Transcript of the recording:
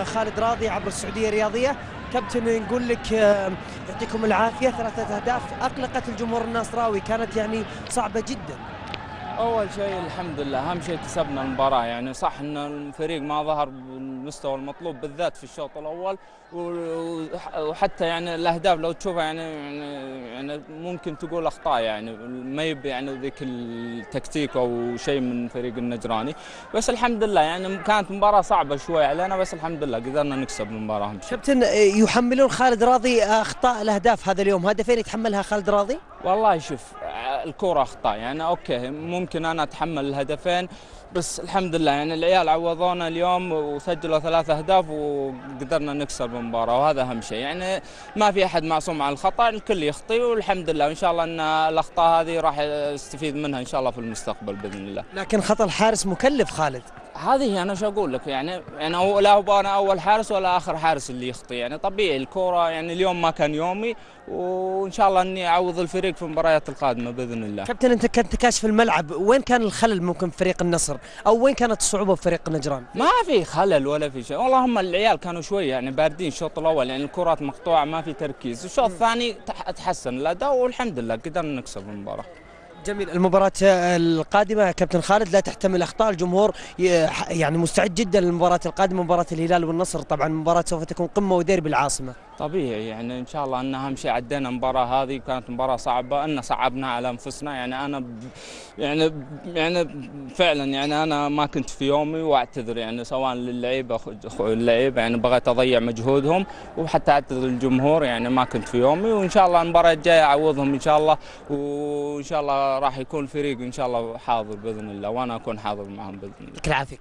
خالد راضي عبر السعودية الرياضية. كابتن نقول لك يعطيكم العافية، 3 أهداف أقلقت الجمهور الناصراوي، كانت يعني صعبة جدا. أول شيء الحمد لله، أهم شيء كسبنا المباراة. يعني صح أن الفريق ما ظهر بالمستوى المطلوب بالذات في الشوط الأول، وحتى يعني الأهداف لو تشوفها يعني ممكن تقول أخطاء، يعني ما يب يعني ذيك التكتيك أو شيء من فريق النجراني. بس الحمد لله يعني كانت مباراة صعبة شوي علينا، بس الحمد لله قدرنا نكسب المباراة. كابتن، يحملون خالد راضي أخطاء الأهداف هذا اليوم، هدفين يتحملها خالد راضي؟ والله شوف، الكرة أخطاء، يعني أوكي ممكن أنا أتحمل الهدفين، بس الحمد لله يعني العيال عوضونا اليوم وسجلوا 3 أهداف وقدرنا نكسب المباراة، وهذا أهم شيء. يعني ما في أحد معصوم عن الخطأ، الكل يخطئ والحمد لله، وإن شاء الله أن الأخطاء هذه راح يستفيد منها إن شاء الله في المستقبل بإذن الله. لكن خطأ الحارس مكلف خالد. هذه أنا شو أقول لك، يعني لا هو أنا أول حارس ولا آخر حارس اللي يخطي، يعني طبيعي الكرة، يعني اليوم ما كان يومي، وإن شاء الله إني أعوض الفريق في المباريات القادمة بإذن الله. كابتن، أنت كنت كاشف الملعب، وين كان الخلل ممكن في فريق النصر، أو وين كانت الصعوبة في فريق النجران؟ ما في خلل ولا في شيء، والله هم العيال كانوا شوي يعني باردين الشوط الأول، يعني الكرات مقطوعة ما في تركيز. الشوط الثاني تحسن الأداء والحمد لله قدرنا نكسب المباراة. جميل. المباراة القادمة كابتن خالد لا تحتمل أخطاء، الجمهور يعني مستعد جدا للمباراة القادمة، مباراة الهلال والنصر. طبعا المباراة سوف تكون قمة وديربي العاصمة. طبيعي، يعني ان شاء الله ان اهم شيء عدينا المباراه هذه، كانت مباراه صعبه ان صعبنا على انفسنا. يعني انا يعني فعلا يعني انا ما كنت في يومي، واعتذر يعني سواء للعيبه يعني بغيت اضيع مجهودهم، وحتى اعتذر للجمهور، يعني ما كنت في يومي. وان شاء الله المباراه الجايه اعوضهم ان شاء الله، وان شاء الله راح يكون الفريق ان شاء الله حاضر باذن الله، وانا اكون حاضر معهم باذن الله. يعطيك العافيه.